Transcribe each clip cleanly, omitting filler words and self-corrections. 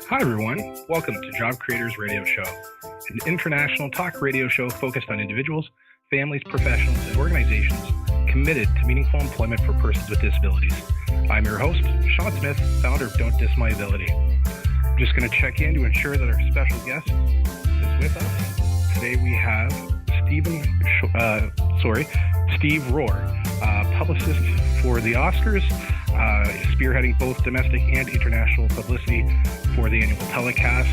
Hi everyone, welcome to Job Creators Radio Show, an international talk radio show focused on individuals, families, professionals, and organizations committed to meaningful employment for persons with disabilities. I'm your host, Sean Smith, founder of Don't Diss My Ability. I'm just going to check in to ensure that our special guest is with us. Today we have Steve Rohr, publicist for the Oscars, spearheading both domestic and international publicity for the annual telecast,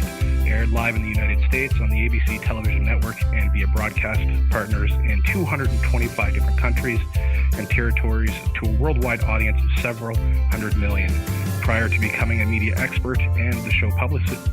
aired live in the United States on the ABC television network and via broadcast partners in 225 different countries and territories to a worldwide audience of several hundred million. Prior to becoming a media expert and the show publicist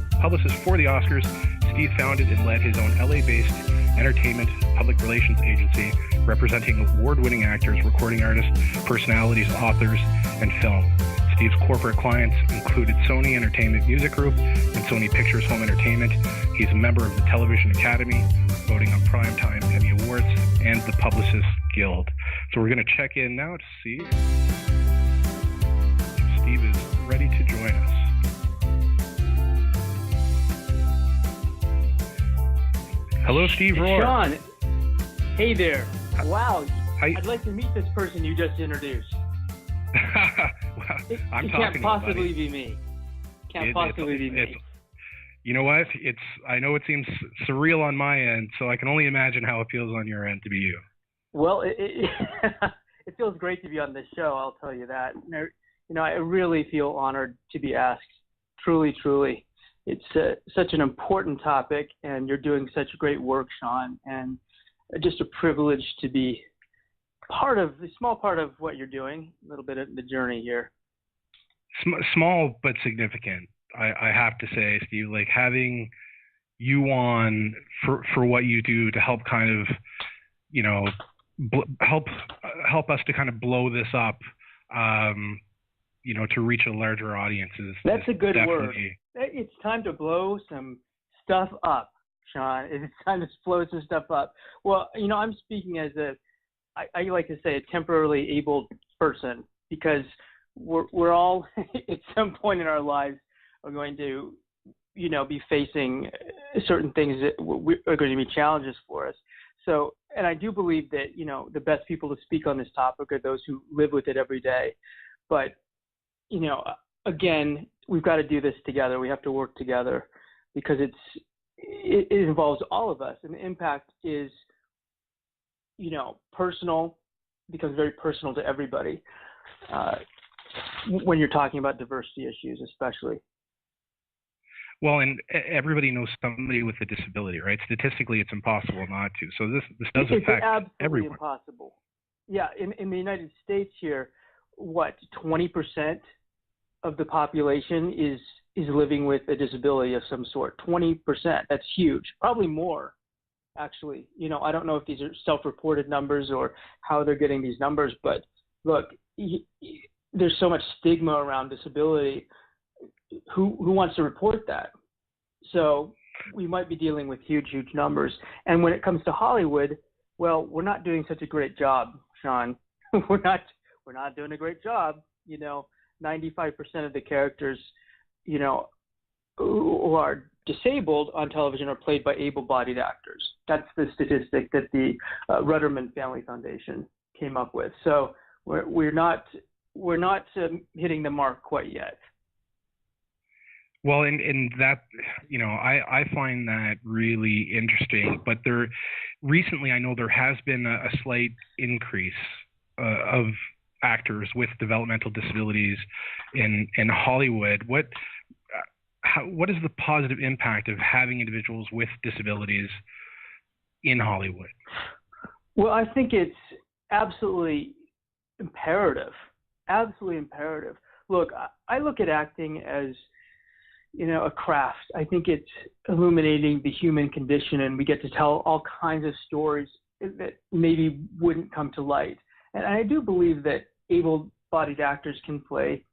for the Oscars, Steve founded and led his own LA-based entertainment public relations agency representing award-winning actors, recording artists, personalities, authors, and film. Steve's corporate clients included Sony Entertainment Music Group and Sony Pictures Home Entertainment. He's a member of the Television Academy, voting on Primetime Emmy Awards, and the Publicists Guild. So we're going to check in now to see if Steve is ready to join us. Hello, Steve Rohr. Sean, hey there. Wow, Hi. I'd like to meet this person you just introduced. Well, I'm it talking can't possibly buddy. be me. Can't possibly be me. You know what? I know it seems surreal on my end, so I can only imagine how it feels on your end to be you. Well, it feels great to be on this show, I'll tell you that. I really feel honored to be asked. Truly, truly. It's such an important topic, and you're doing such great work, Sean, and just a privilege to be a small part of what you're doing, a little bit of the journey here. Small but significant, I have to say, Steve. Like having you on for what you do to help kind of, help us to kind of blow this up, to reach a larger audience is. That's a good word. Definitely... It's time to blow some stuff up, Sean. It's time to blow some stuff up. Well, I'm speaking as I like to say, a temporarily abled person, because we're all at some point in our lives are going to, be facing certain things that are going to be challenges for us. So, and I do believe that, the best people to speak on this topic are those who live with it every day. But, again, we've got to do this together. We have to work together because it involves all of us, and the impact is, personal, becomes very personal to everybody when you're talking about diversity issues, especially. Well, and everybody knows somebody with a disability, right? Statistically, it's impossible not to. So this does affect everyone. It's impossible. Yeah, in the United States here, 20% of the population is living with a disability of some sort. 20%. That's huge. Probably more. Actually, I don't know if these are self-reported numbers or how they're getting these numbers, but look, there's so much stigma around disability. Who wants to report that? So we might be dealing with huge, huge numbers. And when it comes to Hollywood, well, we're not doing such a great job, Sean. we're not doing a great job. 95% of the characters, who are disabled on television are played by able-bodied actors. That's the statistic that the Rudderman Family Foundation came up with. So we're not hitting the mark quite yet. Well, and that, I find that really interesting. But recently, I know there has been a slight increase of actors with developmental disabilities in Hollywood. What is the positive impact of having individuals with disabilities in Hollywood? Well, I think it's absolutely imperative. Absolutely imperative. Look, I look at acting as, a craft. I think it's illuminating the human condition, and we get to tell all kinds of stories that maybe wouldn't come to light. And I do believe that able-bodied actors can play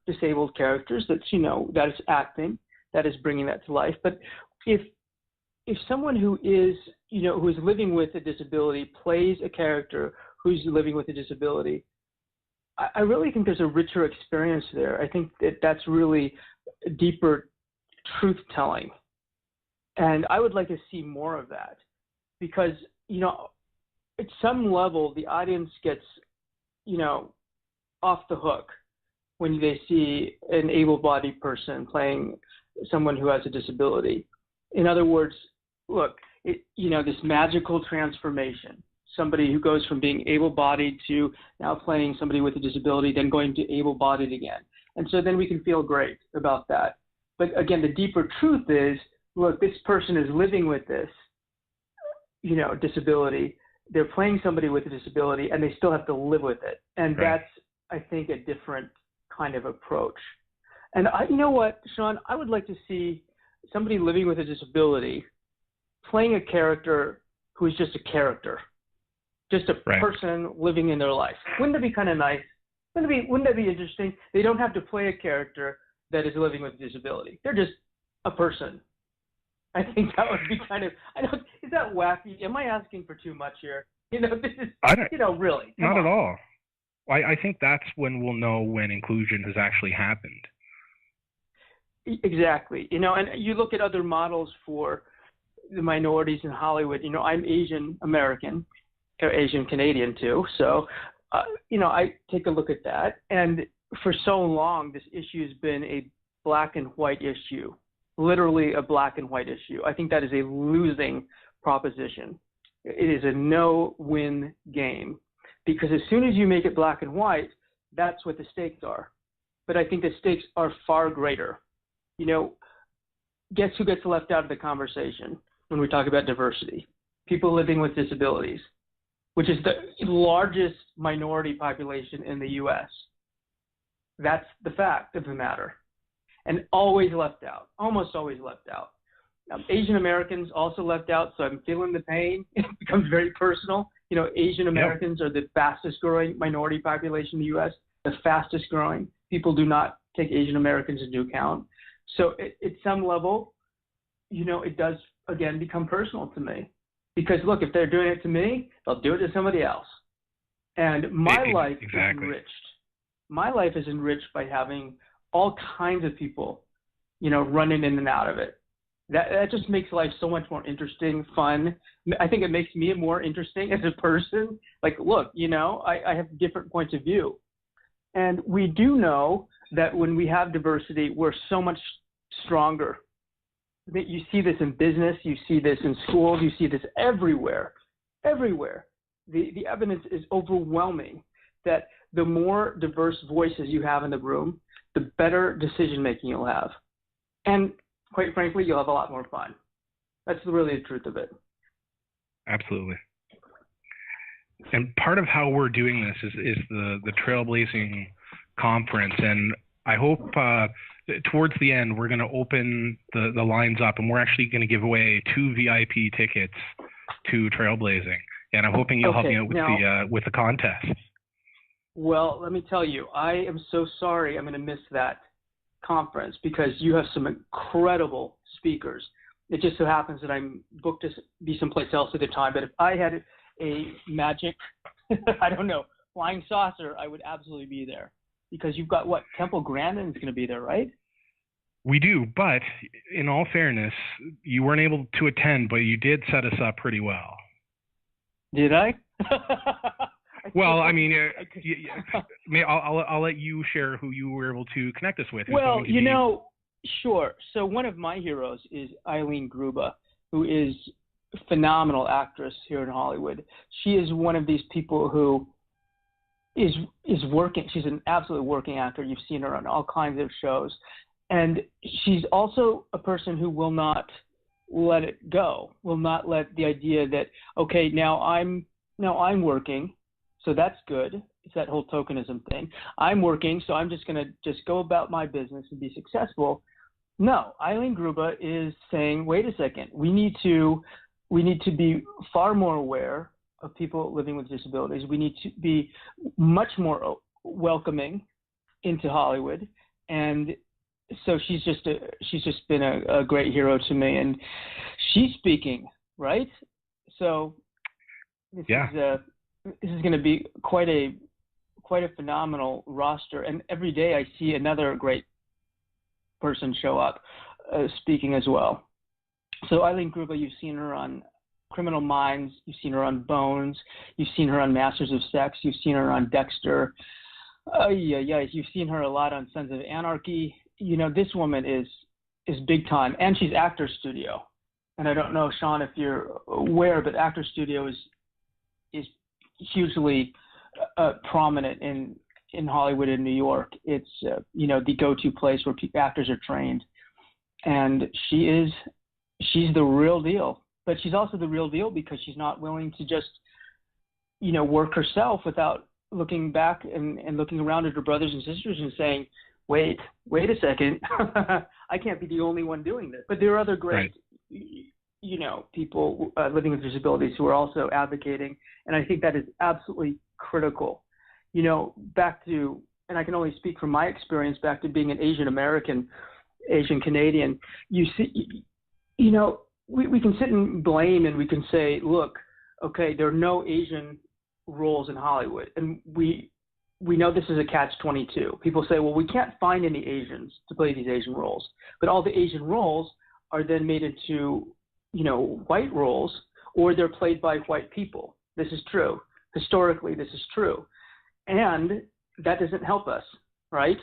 disabled characters. That's, that is acting, that is bringing that to life. But if someone who is living with a disability plays a character who's living with a disability, I really think there's a richer experience there. I think that's really a deeper truth-telling. And I would like to see more of that because, at some level, the audience gets, off the hook when they see an able-bodied person playing someone who has a disability. In other words, look, this magical transformation, somebody who goes from being able-bodied to now playing somebody with a disability, then going to able-bodied again. And so then we can feel great about that. But again, the deeper truth is, look, this person is living with this, disability. They're playing somebody with a disability, and they still have to live with it. And right. That's, I think, a different kind of approach. And you know what, Sean? I would like to see somebody living with a disability playing a character who is just a character, just a right. person living in their life. Wouldn't that be kind of nice? Wouldn't that be interesting? They don't have to play a character that is living with a disability. They're just a person. I think that would be is that wacky? Am I asking for too much here? This is, really. Not at all. I think that's when we'll know when inclusion has actually happened. Exactly. And you look at other models for the minorities in Hollywood. I'm Asian American, or Asian Canadian too. So, I take a look at that. And for so long, this issue has been a black and white issue, literally a black and white issue. I think that is a losing proposition. It is a no-win game because as soon as you make it black and white, that's what the stakes are. But I think the stakes are far greater. Guess who gets left out of the conversation when we talk about diversity? People living with disabilities, which is the largest minority population in the U.S. That's the fact of the matter. And always left out, almost always left out. Asian Americans also left out, so I'm feeling the pain. It becomes very personal. Asian Americans are the fastest growing minority population in the U.S., the fastest growing. People do not take Asian Americans into account. So at some level, it does, again, become personal to me. Because, look, if they're doing it to me, they'll do it to somebody else. And my life is enriched. My life is enriched by having all kinds of people, running in and out of it. That just makes life so much more interesting, fun. I think it makes me more interesting as a person. Like, look, I have different points of view. And we do know that when we have diversity, we're so much stronger. You see this in business, you see this in schools, you see this everywhere. The evidence is overwhelming that the more diverse voices you have in the room, the better decision making you'll have. And quite frankly, you'll have a lot more fun. That's really the truth of it. Absolutely. And part of how we're doing this is the Trailblazing Conference. And I hope towards the end, we're going to open the lines up, and we're actually going to give away 2 VIP tickets to Trailblazing. And I'm hoping you'll help me out with the contest. Well, let me tell you, I am so sorry I'm going to miss that conference because you have some incredible speakers. It just so happens that I'm booked to be someplace else at the time. But if I had a magic, flying saucer, I would absolutely be there. Because you've got Temple Grandin's going to be there, right? We do, but in all fairness, you weren't able to attend, but you did set us up pretty well. Did I? Well, I mean, I'll let you share who you were able to connect us with. Well, sure. So one of my heroes is Eileen Gruba, who is a phenomenal actress here in Hollywood. She is one of these people who is working. She's an absolute working actor. You've seen her on all kinds of shows. And she's also a person who will not let it go, will not let the idea that, okay, now I'm working, so that's good. It's that whole tokenism thing. I'm working, so I'm just going to just go about my business and be successful. No, Eileen Gruba is saying, wait a second, we need to be far more aware of people living with disabilities. We need to be much more welcoming into Hollywood. And so she's just been a great hero to me, and she's speaking, right? So this is going to be quite a phenomenal roster. And every day I see another great person show up. speaking as well. So Eileen Gruber, you've seen her on Criminal Minds, you've seen her on Bones, you've seen her on Masters of Sex, you've seen her on Dexter. You've seen her a lot on Sons of Anarchy. You know, this woman is big time, and she's Actor Studio. And I don't know, Sean, if you're aware, but Actor Studio is hugely prominent in Hollywood and New York. It's the go-to place where actors are trained, and she's the real deal. But she's also the real deal because she's not willing to just work herself without looking back and looking around at her brothers and sisters and saying, wait a second, I can't be the only one doing this. But there are other great people living with disabilities who are also advocating, and I think that is absolutely critical. Back to, and I can only speak from my experience, back to being an Asian American, Asian Canadian, you see, we can sit and blame, and we can say, look, okay, there are no Asian roles in Hollywood, and we know this is a catch-22. People say, well, we can't find any Asians to play these Asian roles, but all the Asian roles are then made into white roles, or they're played by white people. This is true. Historically, this is true. And that doesn't help us, right?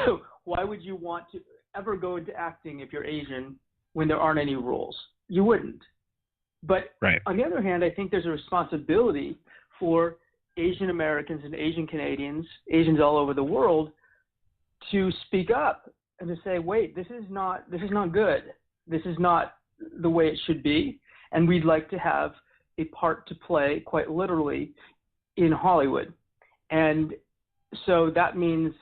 So why would you want to ever go into acting if you're Asian when there aren't any roles? You wouldn't. But on the other hand, I think there's a responsibility for Asian Americans and Asian Canadians, Asians all over the world, to speak up and to say, wait, this is not good. This is not the way it should be. And we'd like to have a part to play, quite literally, in Hollywood. And so that means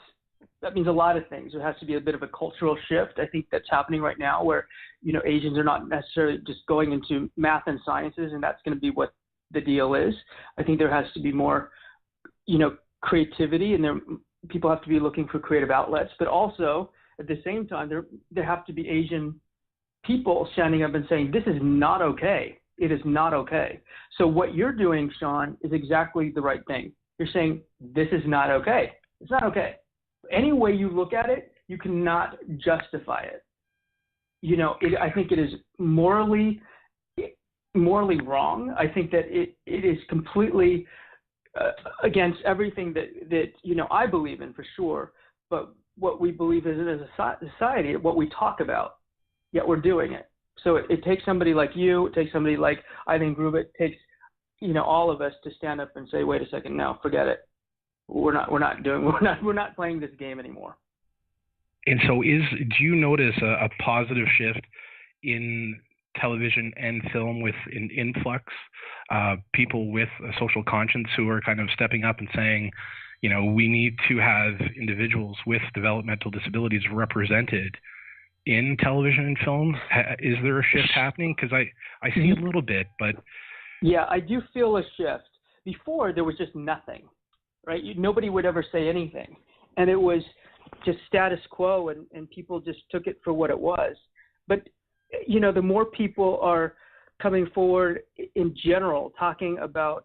a lot of things. There has to be a bit of a cultural shift. I think that's happening right now, where Asians are not necessarily just going into math and sciences, and that's going to be what the deal is. I think there has to be more, creativity, and people have to be looking for creative outlets. But also, at the same time, there have to be Asian people standing up and saying, this is not okay. It is not okay. So what you're doing, Sean, is exactly the right thing. You're saying, this is not okay. It's not okay. Any way you look at it, you cannot justify it. I think it is morally wrong. I think that it is completely against everything that I believe in, for sure. But what we believe in as a society, what we talk about, yet we're doing it. So it takes somebody like you, it takes somebody like Eileen Gruber, it takes all of us to stand up and say, wait a second, no, forget it. We're not playing this game anymore. And so do you notice a positive shift in television and film with an influx, people with a social conscience who are kind of stepping up and saying, we need to have individuals with developmental disabilities represented in television and film? Is there a shift happening? Because I see a little bit, but... Yeah, I do feel a shift. Before, there was just nothing, right? Nobody would ever say anything. And it was just status quo, and people just took it for what it was. But, the more people are coming forward in general, talking about,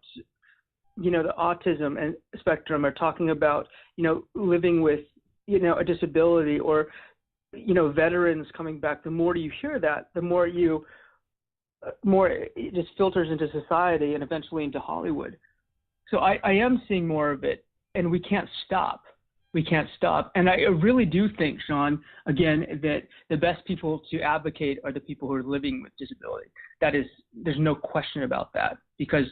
the autism and spectrum, or talking about, living with, a disability, or, veterans coming back, the more you hear that, the more it just filters into society and eventually into Hollywood. So I am seeing more of it, and we can't stop. We can't stop. And I really do think, Sean, again, that the best people to advocate are the people who are living with disability. There's no question about that, because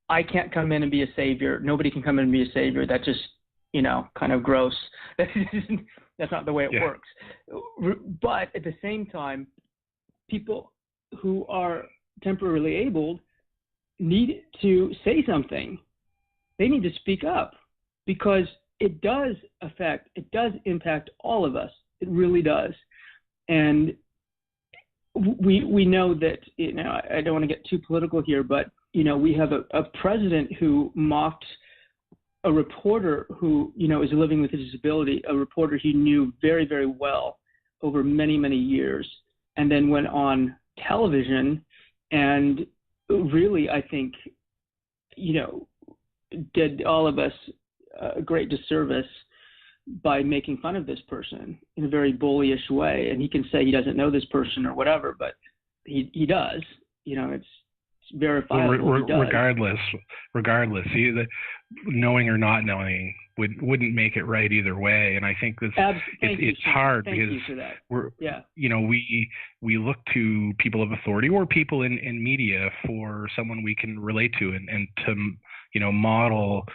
I can't come in and be a savior. Nobody can come in and be a savior. That's just, kind of gross. That's not the way it works. But at the same time, people who are temporarily abled need to say something. They need to speak up, because it does impact all of us. It really does. And we know that, I don't want to get too political here, but, we have a president who mocked a reporter who, is living with a disability, a reporter he knew very, very well over many, many years, and then went on television and really, I think, did all of us a great disservice by making fun of this person in a very bullyish way. And he can say he doesn't know this person or whatever, but he does. It's verifiable. Regardless, knowing or not knowing wouldn't make it right either way. And I think it's hard because we look to people of authority or people in media for someone we can relate to and to model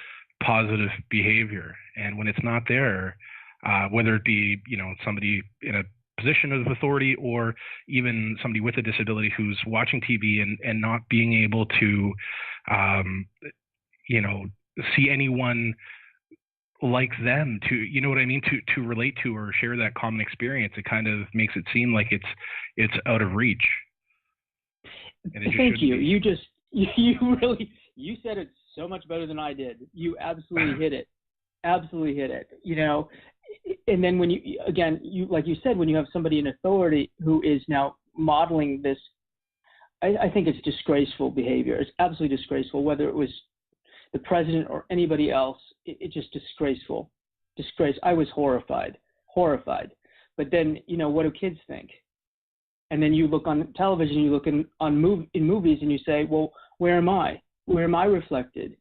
positive behavior. And when it's not there, whether it be somebody in a position of authority or even somebody with a disability who's watching TV and not being able to see anyone like them to relate to or share that common experience, it kind of makes it seem like it's out of reach. Thank you. You said it so much better than I did. You absolutely hit it. And then when like you said, when you have somebody in authority who is now modeling this, I think it's disgraceful behavior. It's absolutely disgraceful, whether it was the president or anybody else. It's just disgraceful. I was horrified. But then, what do kids think? And then you look on television, you look in movies, and you say, well, where am I? Where am I reflected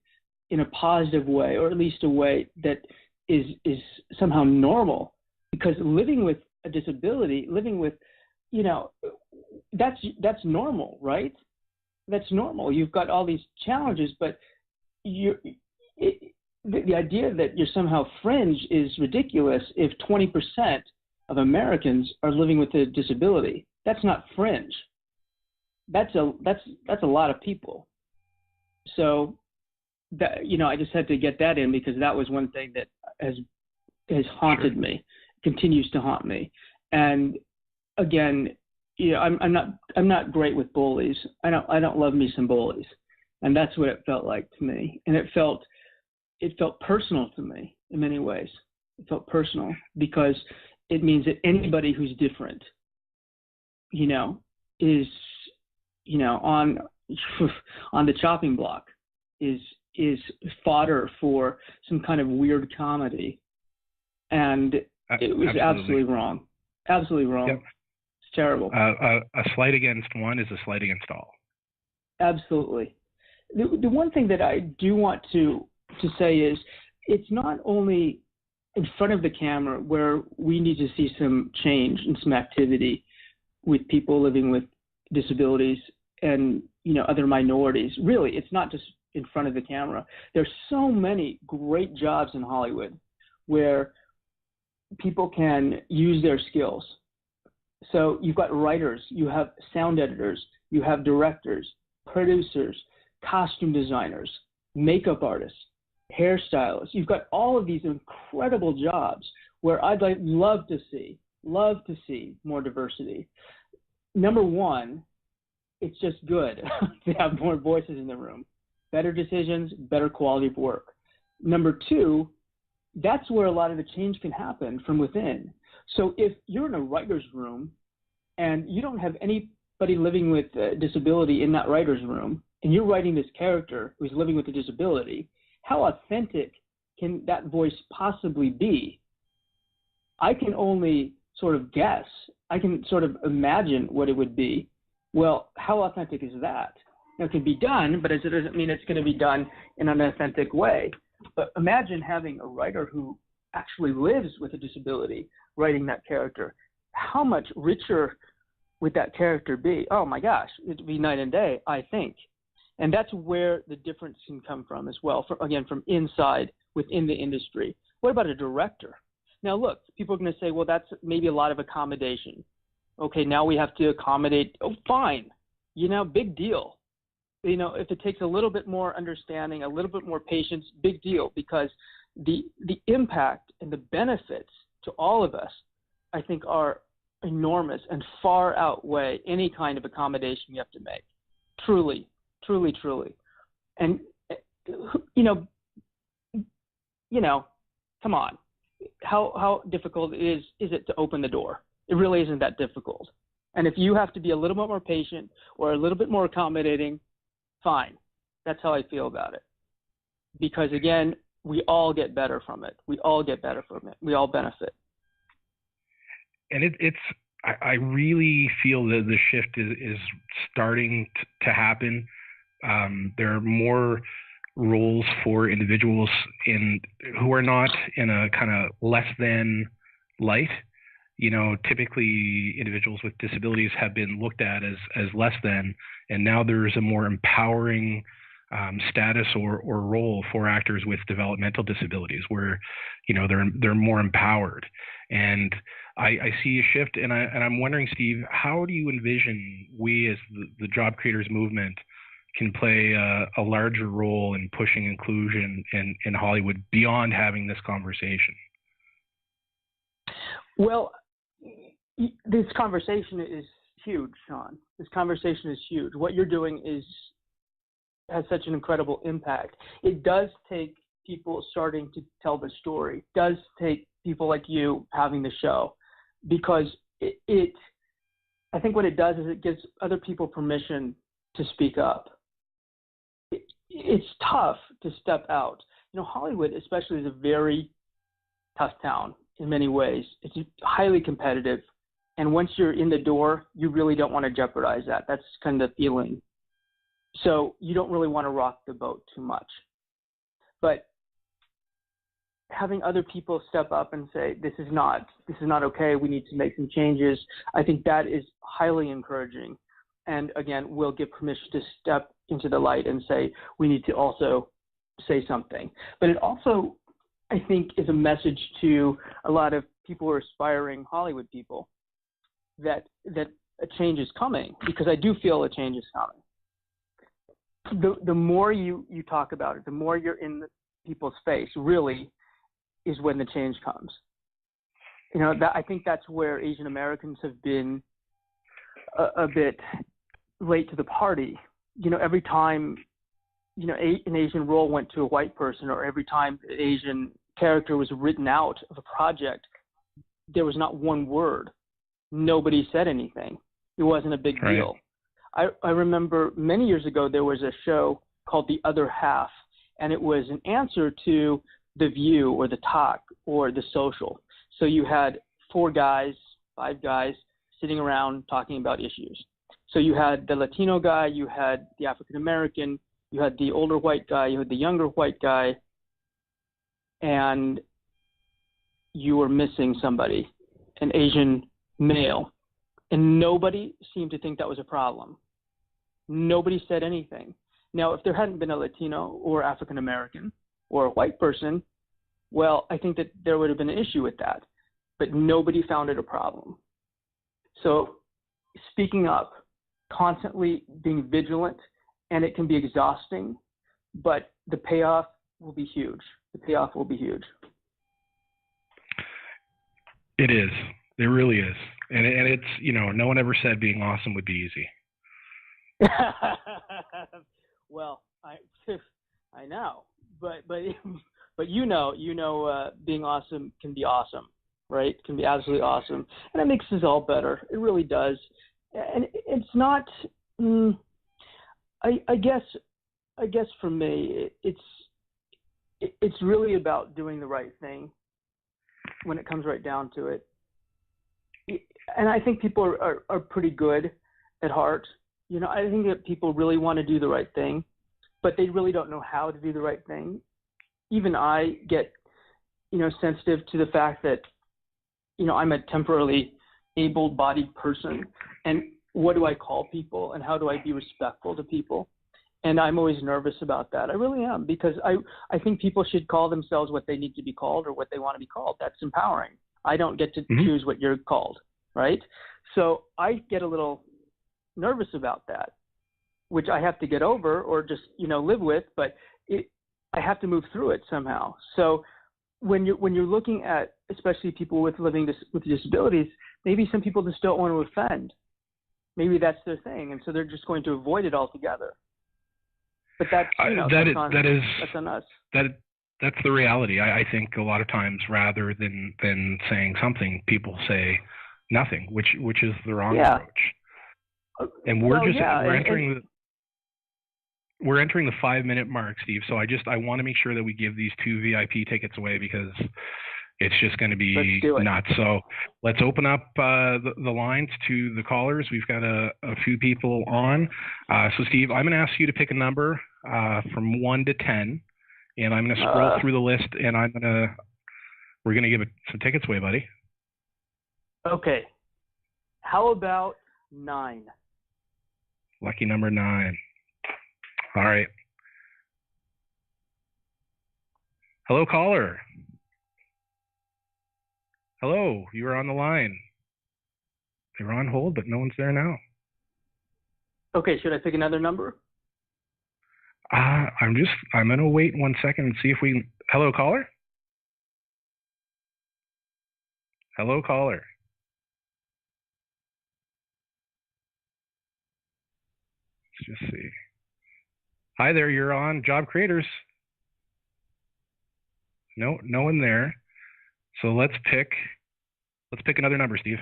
in a positive way, or at least a way that is somehow normal? Because living with a disability, that's normal, right? That's normal. You've got all these challenges, but the idea that you're somehow fringe is ridiculous. If 20% of Americans are living with a disability, that's not fringe. That's a lot of people. So that, I just had to get that in because that was one thing that has haunted me, continues to haunt me. And again, I'm not great with bullies. I don't love me some bullies. And that's what it felt like to me. And it felt personal to me in many ways. It felt personal because it means that anybody who's different, is, on the chopping block, is fodder for some kind of weird comedy. And it was absolutely wrong. Absolutely wrong. Yep. It's terrible. A slight against one is a slight against all. Absolutely. The one thing that I do want to say is it's not only in front of the camera where we need to see some change and some activity with people living with disabilities and, other minorities. Really, it's not just in front of the camera. There's so many great jobs in Hollywood where people can use their skills. So you've got writers, you have sound editors, you have directors, producers, costume designers, makeup artists, hairstylists. You've got all of these incredible jobs where I'd love to see more diversity. Number one, it's just good to have more voices in the room, better decisions, better quality of work. Number two, that's where a lot of the change can happen from within. So if you're in a writer's room and you don't have anybody living with a disability in that writer's room, and you're writing this character who's living with a disability, how authentic can that voice possibly be? I can only sort of guess. I can sort of imagine what it would be. Well, how authentic is that? Now, it can be done, but it doesn't mean it's going to be done in an authentic way. But imagine having a writer who actually lives with a disability writing that character. How much richer would that character be? Oh my gosh, it'd be night and day, I think. And that's where the difference can come from as well, from inside, within the industry. What about a director? Now look, people are going to say, well, that's maybe a lot of accommodation. Okay, now we have to accommodate. Oh, fine. Big deal. If it takes a little bit more understanding, a little bit more patience, big deal, because the impact and the benefits to all of us, I think, are enormous and far outweigh any kind of accommodation you have to make. Truly. And, come on. How difficult is it to open the door? It really isn't that difficult. And if you have to be a little bit more patient or a little bit more accommodating, fine. That's how I feel about it. Because again, we all get better from it. We all get better from it. We all benefit. And I really feel that the shift is starting to happen. There are more roles for individuals who are not in a kind of less than light. Typically individuals with disabilities have been looked at as less than, and now there's a more empowering status or role for actors with developmental disabilities, where they're more empowered. And I see a shift, and I'm wondering, Steve, how do you envision we as the job creators movement can play a larger role in pushing inclusion in Hollywood beyond having this conversation? Well, this conversation is huge, Sean. This conversation is huge. What you're doing has such an incredible impact. It does take people starting to tell the story. It does take people like you having the show, because I think what it does is it gives other people permission to speak up. It's tough to step out. Hollywood especially is a very tough town in many ways. It's highly competitive. And once you're in the door, you really don't want to jeopardize that. That's kind of the feeling. So you don't really want to rock the boat too much. But having other people step up and say, this is not okay, we need to make some changes, I think that is highly encouraging. And again, we'll give permission to step into the light and say, we need to also say something. But it also, I think, is a message to a lot of people who are aspiring Hollywood people that a change is coming, because I do feel a change is coming. The more you talk about it, the more you're in people's face, really, is when the change comes. I think that's where Asian Americans have been a bit late to the party. Every time an Asian role went to a white person, or every time an Asian character was written out of a project, there was not one word. Nobody said anything. It wasn't a big deal. I remember many years ago there was a show called The Other Half, and it was an answer to The View or The Talk or The Social. So you had 5 guys sitting around talking about issues. So you had the Latino guy, you had the African American, you had the older white guy, you had the younger white guy, and you were missing somebody, an Asian male. And nobody seemed to think that was a problem. Nobody said anything. Now, if there hadn't been a Latino or African American or a white person, well, I think that there would have been an issue with that. But nobody found it a problem. So speaking up, constantly being vigilant, and it can be exhausting, but the payoff will be huge. The payoff will be huge. It is. It really is. And it's, no one ever said being awesome would be easy. Well, I know, but being awesome can be awesome, right? It can be absolutely awesome, and it makes us all better. It really does. And it's not. I guess for me, it's really about doing the right thing when it comes right down to it. And I think people are pretty good at heart. I think that people really want to do the right thing, but they really don't know how to do the right thing. Even I get, sensitive to the fact that, I'm a temporarily able-bodied person, and what do I call people, and how do I be respectful to people? And I'm always nervous about that. I really am, because I think people should call themselves what they need to be called or what they want to be called. That's empowering. I don't get to choose what you're called, right? So I get a little nervous about that, which I have to get over or just, live with, but I have to move through it somehow. So when you're looking at, especially people with disabilities, maybe some people just don't want to offend. Maybe that's their thing, and so they're just going to avoid it altogether. But that's that's on us. That's the reality. I think a lot of times, rather than saying something, people say nothing, which is the wrong approach. And we're entering we're entering the 5-minute mark, Steve. So I want to make sure that we give these 2 VIP tickets away because it's just going to be nuts. So let's open up the lines to the callers. We've got a few people on. So Steve, I'm going to ask you to pick a number from 1 to 10, and I'm going to scroll through the list, and we're going to give some tickets away, buddy. Okay. How about 9? Lucky number 9. All right. Hello, caller. Hello, you are on the line. They were on hold, but no one's there now. Okay, should I pick another number? I'm going to wait 1 second and see if we can. Hello, caller? Hello, caller. Let's just see. Hi there, you're on Job Creators. No one there. So let's pick another number, Steve.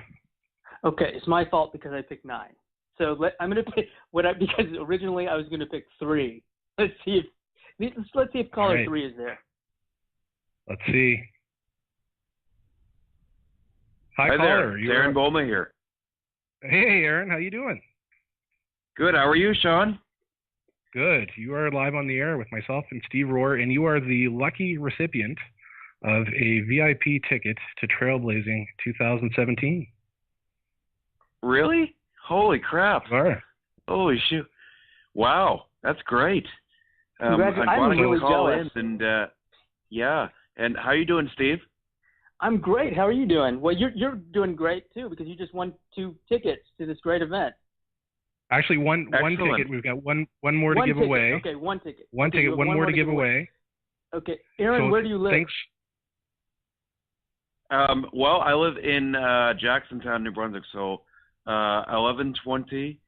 Okay, it's my fault because I picked 9. So I'm going to pick because originally I was going to pick 3. Let's see if caller 3 is there. Let's see. Hi caller. There. Aaron Boma here. Hey, Aaron. How you doing? Good. How are you, Sean? Good. You are live on the air with myself and Steve Rohr, and you are the lucky recipient of a VIP ticket to Trailblazing 2017. Really? Holy crap. Sure. Holy shoot. Wow. That's great. I'm really call jealous. In and yeah. And how you doing, Steve? I'm great. How are you doing? Well, you're doing great too because you just won 2 tickets to this great event. Actually, one ticket. We've got one more to give away. Okay, 1 ticket. One ticket. One more to give away. Okay, Aaron, so where do you live? Thanks. Well, I live in Jacksontown, New Brunswick. So 1120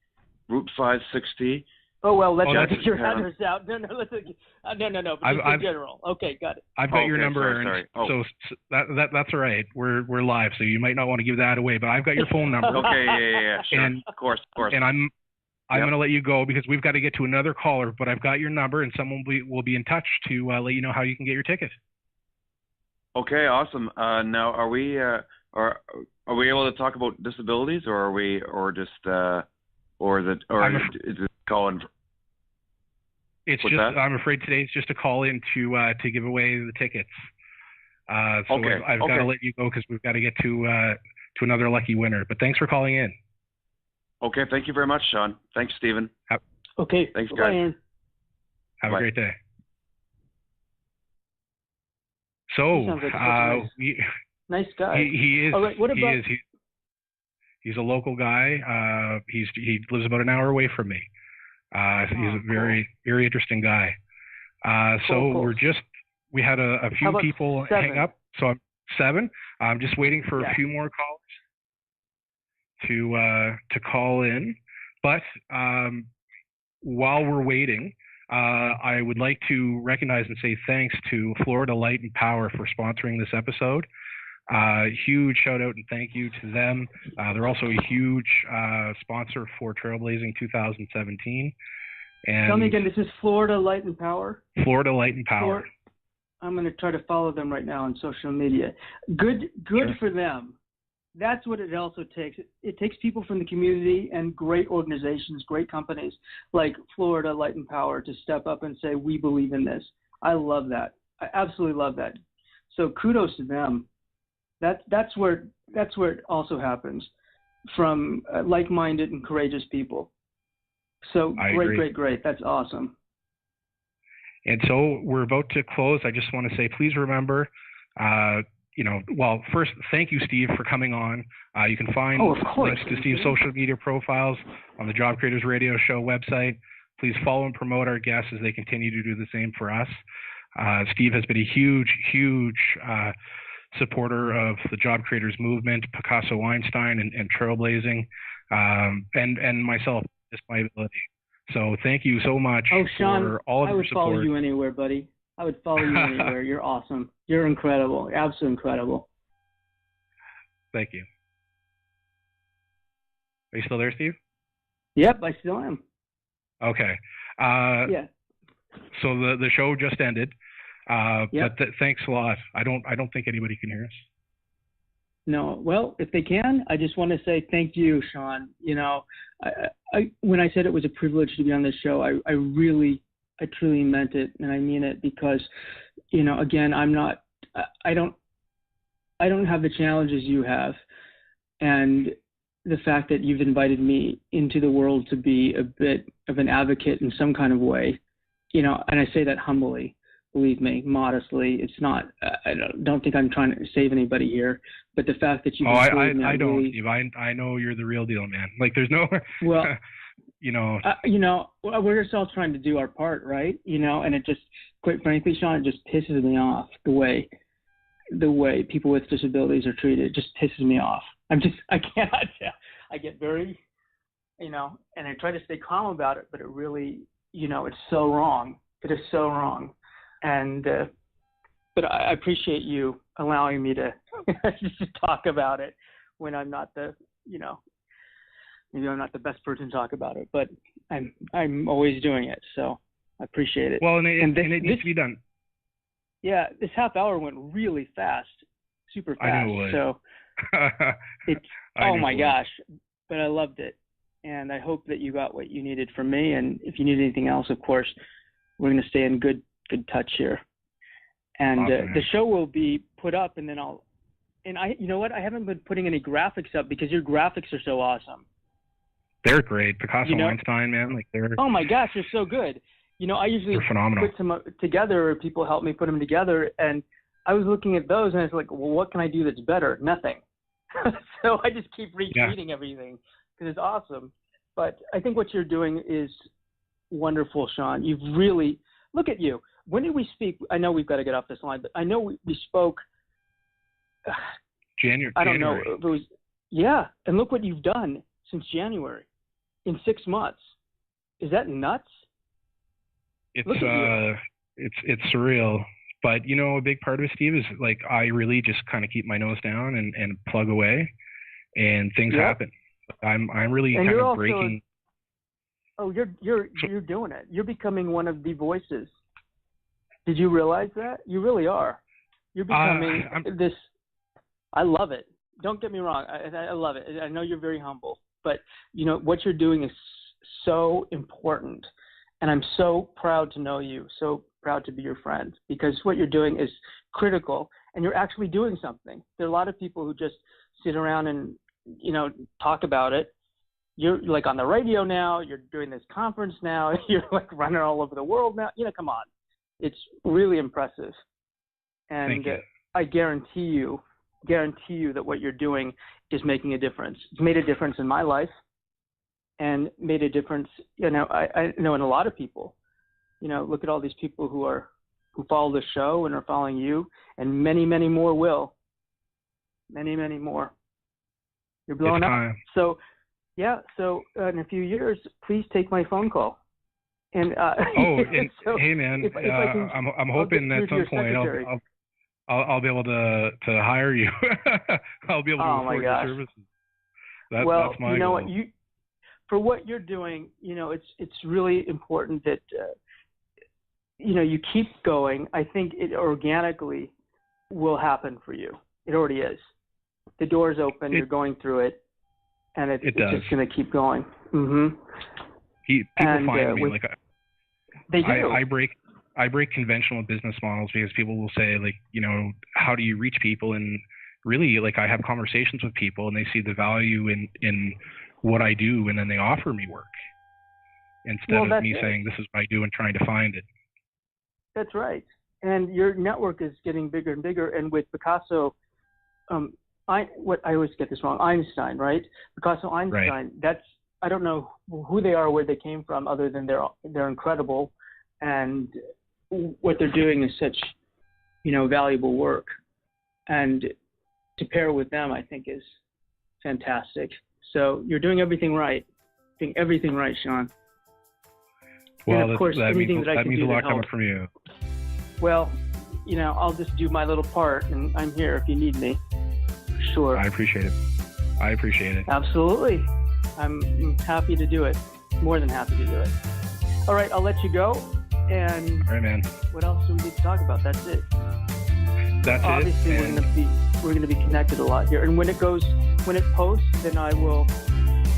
Route 560. Oh well, let's not get your address out. No. But just in general. Okay, got it. I've got your number, Aaron. Sorry. Oh. So that's all right. We're live, so you might not want to give that away, but I've got your phone number. Okay, yeah, sure. And of course. And I'm going to let you go because we've got to get to another caller, but I've got your number, and someone will be in touch to let you know how you can get your ticket. Okay, awesome. Now, are we able to talk about disabilities, or is it calling? It's just that? I'm afraid today it's just a call in to give away the tickets. So okay. I've got to let you go because we've got to get to another lucky winner. But thanks for calling in. Okay, thank you very much, Sean. Thanks, Stephen. Okay, thanks, guys. Have a great day. So, nice guy. He is. All right, what about? He's a local guy. He lives about an hour away from me. He's a very, very interesting guy. Cool. We had a few people 7? hang up. So I'm 7. I'm just waiting for a few more callers to call in. But while we're waiting, I would like to recognize and say thanks to Florida Light and Power for sponsoring this episode. Huge shout out and thank you to them. They're also a huge sponsor for Trailblazing 2017. And tell me again, this is Florida Light and Power? Florida Light and Power. I'm going to try to follow them right now on social media. Good sure. For them. That's what it also takes. It takes people from the community and great organizations, great companies like Florida Light and Power to step up and say, we believe in this. I love that. I absolutely love that. So kudos to them. That's where it also happens from like-minded and courageous people. So great. That's awesome. And so we're about to close. I just want to say, please remember, first, thank you, Steve, for coming on. You can find links to Steve's social media profiles on the Job Creators Radio Show website. Please follow and promote our guests as they continue to do the same for us. Steve has been a huge supporter of the Job Creators movement, Picasso Weinstein, and Trailblazing, and myself, just my ability. So thank you so much for all of your support. I would follow you anywhere, buddy. I would follow you anywhere. You're awesome. You're incredible. Absolutely incredible. Thank you. Are you still there, Steve? Yep, I still am. Okay. Yeah. So the show just ended. Yep. But thanks a lot. I don't think anybody can hear us. No, well, if they can, I just want to say thank you, Sean. I when I said it was a privilege to be on this show, I truly meant it, and I mean it because, again, I don't have the challenges you have, and the fact that you've invited me into the world to be a bit of an advocate in some kind of way, and I say that humbly. Believe me, modestly. It's not. I don't think I'm trying to save anybody here. But the fact that you. I don't, Steve. I know you're the real deal, man. Like, there's no. Well, we're just all trying to do our part, right? And it just, quite frankly, Sean, it just pisses me off the way people with disabilities are treated. It just pisses me off. I cannot. I get very, and I try to stay calm about it, but it really, it's so wrong. It is so wrong. And, but I appreciate you allowing me to just talk about it when I'm not maybe I'm not the best person to talk about it, but I'm always doing it. So I appreciate it. Well, and it needs to be done. Yeah. This half hour went really fast, super fast. I knew it would. So it's, oh my gosh, but I loved it. And I hope that you got what you needed from me. And if you need anything else, of course, we're going to stay in good touch here. And awesome, the show will be put up, and then you know what? I haven't been putting any graphics up because your graphics are so awesome. They're great. Picasso, Einstein, man, like they're. Oh my gosh, they're so good. I usually put them together, or people help me put them together, and I was looking at those, and I was like, well, what can I do that's better? Nothing. So I just keep retweeting everything because it's awesome. But I think what you're doing is wonderful, Sean. You've really, look at you. When did we speak? I know we've got to get off this line, but I know we spoke. January. I don't know. If it was, yeah. And look what you've done since January in 6 months. Is that nuts? It's surreal. But, a big part of it, Steve, is like I really just kind of keep my nose down and plug away, and things happen. I'm really kind of breaking. Oh, you're doing it. You're becoming one of the voices. Did you realize that? You really are. You're becoming this. I love it. Don't get me wrong. I love it. I know you're very humble, but what you're doing is so important, and I'm so proud to know you. So proud to be your friend, because what you're doing is critical, and you're actually doing something. There are a lot of people who just sit around and talk about it. You're like on the radio now. You're doing this conference now. You're like running all over the world now. Come on. It's really impressive. And thank you. I guarantee you that what you're doing is making a difference. It's made a difference in my life and made a difference, I know in a lot of people. Look at all these people who follow the show and are following you, and many, many more will. Many, many more. You're blowing up. So in a few years, please take my phone call. And so hey man, I'm hoping at some point I'll be able to hire you. I'll be able to afford your services. That's my goal. What for what you're doing, it's really important that you keep going. I think it organically will happen for you. It already is. The door's open. You're going through it, and it's just going to keep going. Mm-hmm. People find me they do. I break conventional business models because people will say, like, how do you reach people? And really, like, I have conversations with people and they see the value in what I do, and then they offer me work instead of me saying this is what I do and trying to find it. That's right. And your network is getting bigger and bigger. And with Picasso, I always get this wrong. Einstein, right? Picasso, Einstein. Right. That's, I don't know who they are, where they came from, other than they're incredible, and what they're doing is such, valuable work. And to pair with them, I think, is fantastic. So you're doing everything right. Doing everything right, Sean. Well, and of course, that anything means, that I can means do a lot to coming help. from you. Well, I'll just do my little part, and I'm here if you need me. Sure. I appreciate it. Absolutely. I'm happy to do it. More than happy to do it. All right, I'll let you go. And All right, man. what else do we need to talk about? That's it. That's Obviously, it. we're gonna be connected a lot here. And when it posts, then I'll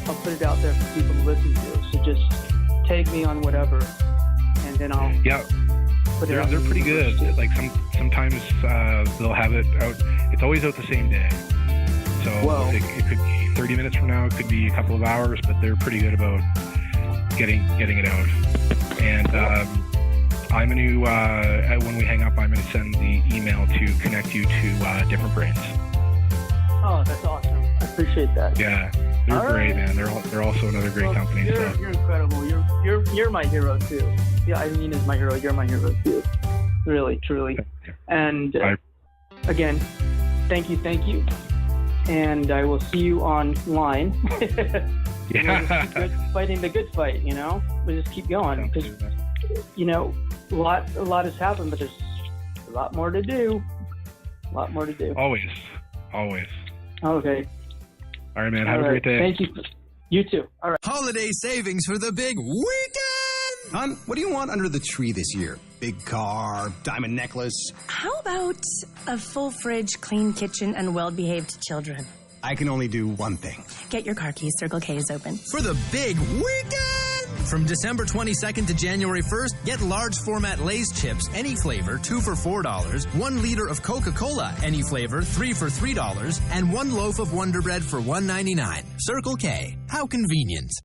put it out there for people to listen to. So just tag me on whatever, and then I'll put it out. They're pretty good. Like sometimes they'll have it out. It's always out the same day. So it could be 30 minutes from now. It could be a couple of hours, but they're pretty good about getting it out. And I'm going to, when we hang up, I'm going to send the email to connect you to Different Brains. Oh, that's awesome. I appreciate that. Yeah, they're great, man. They're also another great company. You're incredible. You're my hero too. Yeah, Eileen is my hero. You're my hero too. Really, truly. And again, thank you. And I will see you online. Fighting the good fight, we just keep going because a lot has happened, but there's a lot more to do. Always. Okay. All right, man. Have a great day. Thank you. You too. All right. Holiday savings for the big weekend. Hon, what do you want under the tree this year? Big car, diamond necklace? How about a full fridge, clean kitchen, and well-behaved children? I can only do one thing. Get your car keys. Circle K is open. For the big weekend! From December 22nd to January 1st, get large format Lay's chips, any flavor, 2 for $4, 1 liter of Coca-Cola, any flavor, 3 for $3, and 1 loaf of Wonder Bread for $1.99. Circle K. How convenient.